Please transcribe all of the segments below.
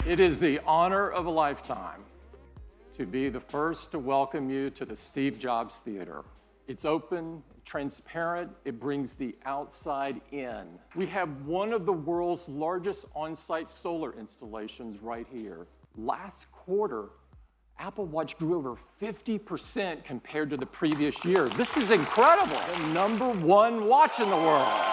It is the honor of a lifetime to be the first to welcome you to the Steve Jobs Theater. It's open, transparent, it brings the outside in. We have one of the world's largest on-site solar installations right here. Last quarter, Apple Watch grew over 50% compared to the previous year. This is incredible. The #1 watch in the world.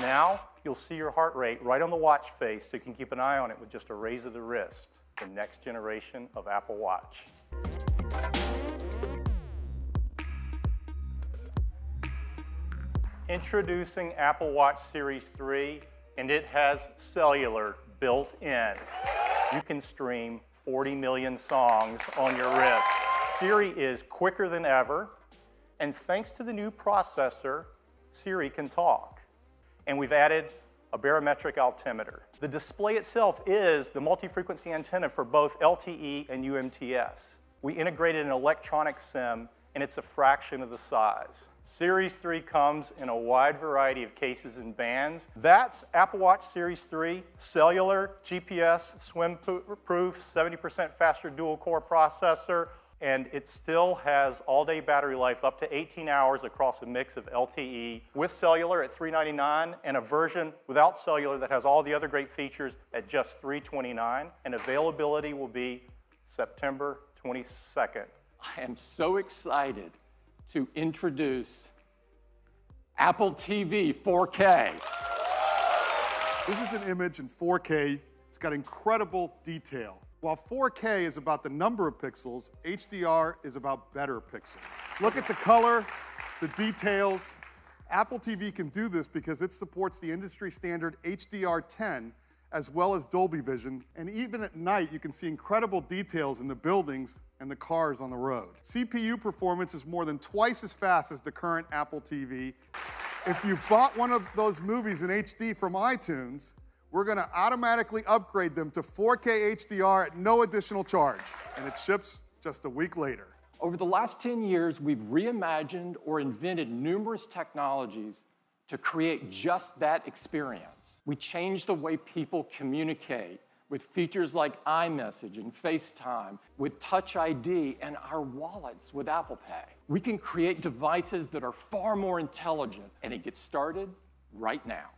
Now, you'll see your heart rate right on the watch face, so you can keep an eye on it with just a raise of the wrist. The next generation of Apple Watch. Introducing Apple Watch Series 3, and it has cellular built in. You can stream 40 million songs on your wrist. Siri is quicker than ever, and thanks to the new processor, Siri can talk. And we've added a barometric altimeter. The display itself is the multi-frequency antenna for both LTE and UMTS. We integrated an electronic SIM, and it's a fraction of the size. Series 3 comes in a wide variety of cases and bands. That's Apple Watch Series 3, cellular, GPS, swim-proof, 70% faster dual-core processor, and it still has all-day battery life up to 18 hours across a mix of LTE with cellular at $399 and a version without cellular that has all the other great features at just $329, and availability will be September 22nd. I am so excited to introduce Apple TV 4K. This is an image in 4K. It's got incredible detail. While 4K is about the number of pixels, HDR is about better pixels. Look at the color, the details. Apple TV can do this because it supports the industry standard HDR10 as well as Dolby Vision, and even at night you can see incredible details in the buildings and the cars on the road. CPU performance is more than twice as fast as the current Apple TV. If you bought one of those movies in HD from iTunes, we're gonna automatically upgrade them to 4K HDR at no additional charge, and it ships just a week later. Over the last 10 years, we've reimagined or invented numerous technologies to create just that experience. We changed the way people communicate with features like iMessage and FaceTime, with Touch ID and our wallets with Apple Pay. We can create devices that are far more intelligent, and it gets started right now.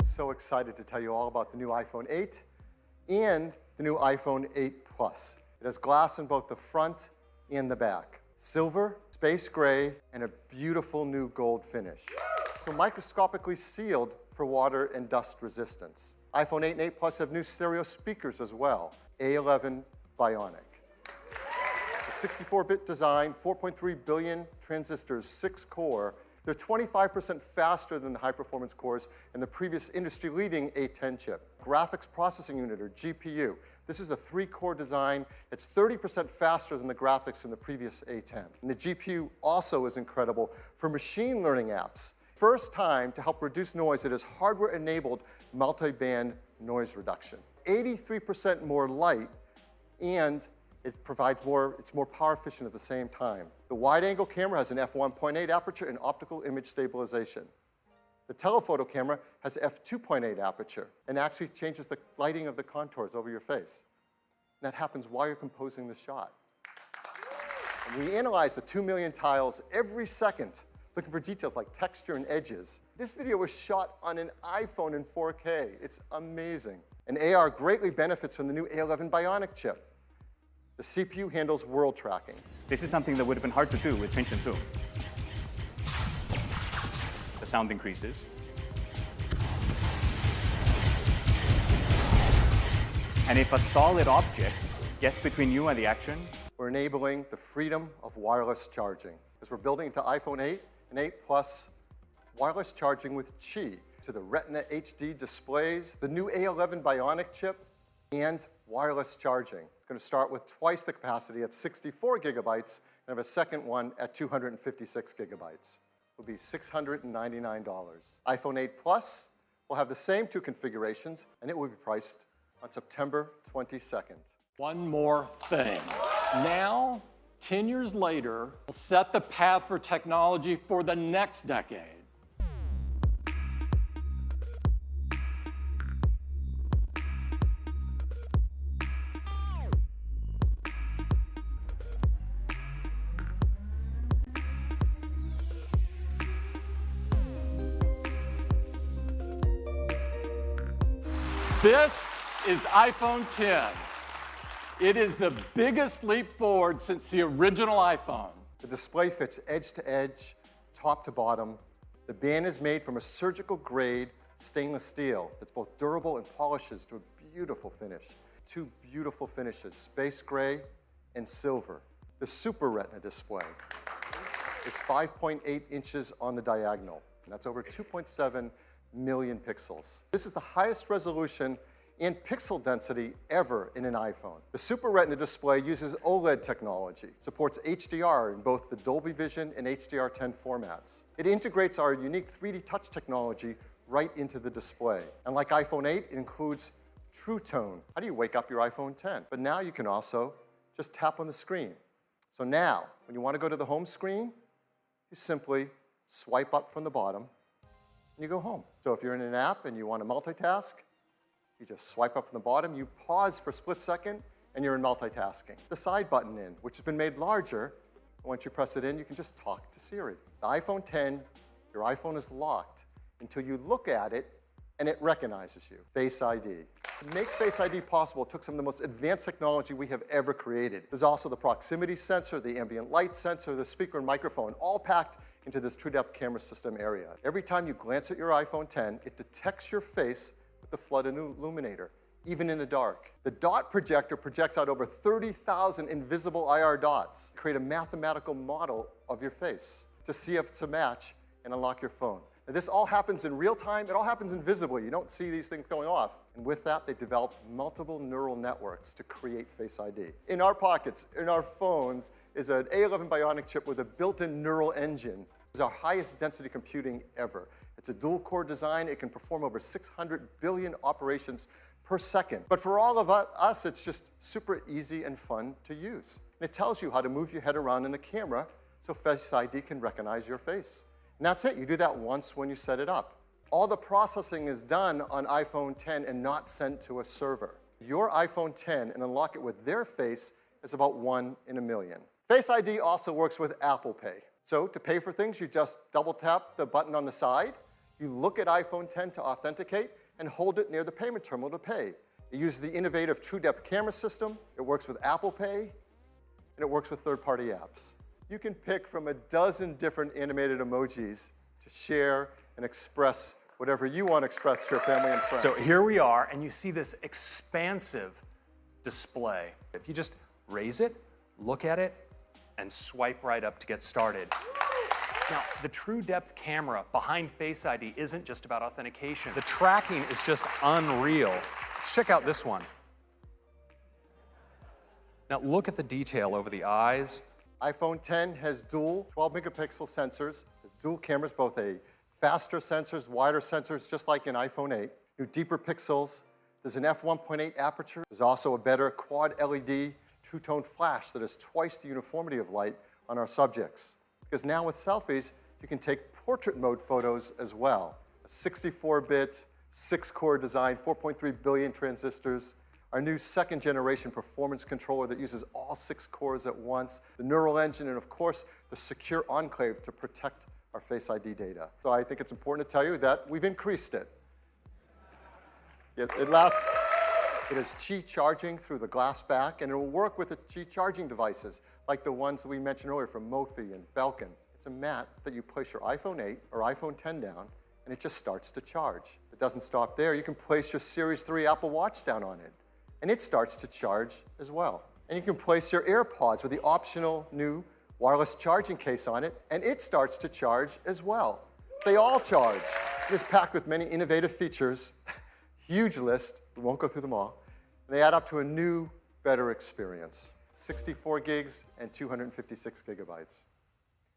So excited to tell you all about the new iPhone 8 and the new iPhone 8 Plus. It has glass in both the front and the back. Silver, space gray, and a beautiful new gold finish. So microscopically sealed for water and dust resistance. iPhone 8 and 8 Plus have new stereo speakers as well, A11 Bionic. The 64-bit design, 4.3 billion transistors, 6 core. They're 25% faster than the high-performance cores in the previous industry-leading A10 chip. Graphics processing unit, or GPU. This is a 3-core design. It's 30% faster than the graphics in the previous A10. And the GPU also is incredible for machine learning apps. First time to help reduce noise, it has hardware-enabled multi-band noise reduction. 83% more light, and it provides it's more power efficient at the same time. The wide-angle camera has an f1.8 aperture and optical image stabilization. The telephoto camera has f2.8 aperture and actually changes the lighting of the contours over your face. And that happens while you're composing the shot. And we analyze the 2 million tiles every second, looking for details like texture and edges. This video was shot on an iPhone in 4K. It's amazing. And AR greatly benefits from the new A11 Bionic chip. The CPU handles world tracking. This is something that would have been hard to do with pinch and zoom. The sound increases. And if a solid object gets between you and the action, we're enabling the freedom of wireless charging. As we're building into iPhone 8 and 8 Plus, wireless charging with Qi to the Retina HD displays, the new A11 Bionic chip, and wireless charging. It's going to start with twice the capacity at 64 gigabytes and have a second one at 256 gigabytes. It will be $699. iPhone 8 Plus will have the same 2 configurations, and it will be priced on September 22nd. One more thing. Now, 10 years later will set the path for technology for the next decade. This is iPhone 10. It is the biggest leap forward since the original iPhone. The display fits edge to edge, top to bottom. The band is made from a surgical grade stainless steel that's both durable and polishes to a beautiful finish. Two beautiful finishes, space gray and silver. The Super Retina display is 5.8 inches on the diagonal, and that's over 2.7 million pixels. This is the highest resolution and pixel density ever in an iPhone. The Super Retina display uses OLED technology, supports HDR in both the Dolby Vision and HDR10 formats. It integrates our unique 3D touch technology right into the display. And like iPhone 8, it includes True Tone. How do you wake up your iPhone 10? But now you can also just tap on the screen. So now, when you want to go to the home screen, you simply swipe up from the bottom and you go home. So if you're in an app and you want to multitask, you just swipe up from the bottom, you pause for a split second, and you're in multitasking. The side button in, which has been made larger, and once you press it in, you can just talk to Siri. The iPhone 10, your iPhone is locked until you look at it and it recognizes you. Face ID. To make Face ID possible, it took some of the most advanced technology we have ever created. There's also the proximity sensor, the ambient light sensor, the speaker and microphone, all packed into this TrueDepth camera system area. Every time you glance at your iPhone 10, it detects your face with the flood illuminator, even in the dark. The dot projector projects out over 30,000 invisible IR dots to create a mathematical model of your face to see if it's a match and unlock your phone. Now, this all happens in real time. It all happens invisibly. You don't see these things going off. And with that, they developed multiple neural networks to create Face ID. In our pockets, in our phones, is an A11 Bionic chip with a built-in neural engine. It's our highest density computing ever. It's a dual-core design. It can perform over 600 billion operations per second. But for all of us, it's just super easy and fun to use. And it tells you how to move your head around in the camera so Face ID can recognize your face. And that's it. You do that once when you set it up. All the processing is done on iPhone 10 and not sent to a server. Your iPhone 10 and unlock it with their face is about 1 in a million. Face ID also works with Apple Pay. So to pay for things, you just double tap the button on the side, you look at iPhone 10 to authenticate, and hold it near the payment terminal to pay. It uses the innovative TrueDepth camera system, it works with Apple Pay, and it works with third-party apps. You can pick from a dozen different animated emojis to share and express whatever you want to express to your family and friends. So here we are, and you see this expansive display. If you just raise it, look at it, and swipe right up to get started. Now, the TrueDepth camera behind Face ID isn't just about authentication. The tracking is just unreal. Let's check out this one. Now, look at the detail over the eyes. iPhone 10 has dual 12-megapixel sensors, dual cameras, both a faster sensors, wider sensors, just like in iPhone 8. New deeper pixels. There's an f1.8 aperture. There's also a better quad LED True Tone flash that has twice the uniformity of light on our subjects. Because now with selfies, you can take portrait mode photos as well. A 64-bit, 6-core design, 4.3 billion transistors. Our new second-generation performance controller that uses all 6 cores at once. The neural engine, and of course, the secure enclave to protect our Face ID data. So I think it's important to tell you that we've increased it. Yes, it has Qi charging through the glass back, and it will work with the Qi charging devices, like the ones that we mentioned earlier from Mophie and Belkin. It's a mat that you place your iPhone 8 or iPhone 10 down, and it just starts to charge. It doesn't stop there. You can place your Series 3 Apple Watch down on it, and it starts to charge as well. And you can place your AirPods with the optional new wireless charging case on it, and it starts to charge as well. They all charge. It is packed with many innovative features, huge list, we won't go through them all. And they add up to a new, better experience. 64 gigs and 256 gigabytes.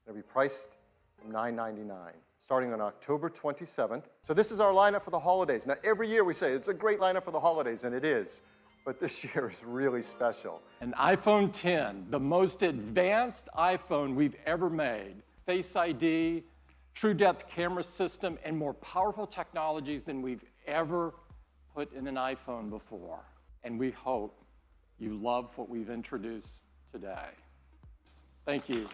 It'll be priced from $999, starting on October 27th. So this is our lineup for the holidays. Now, every year we say it's a great lineup for the holidays, and it is. but this year is really special. An iPhone 10, the most advanced iPhone we've ever made. Face ID, true depth camera system, and more powerful technologies than we've ever put in an iPhone before. And we hope you love what we've introduced today. Thank you.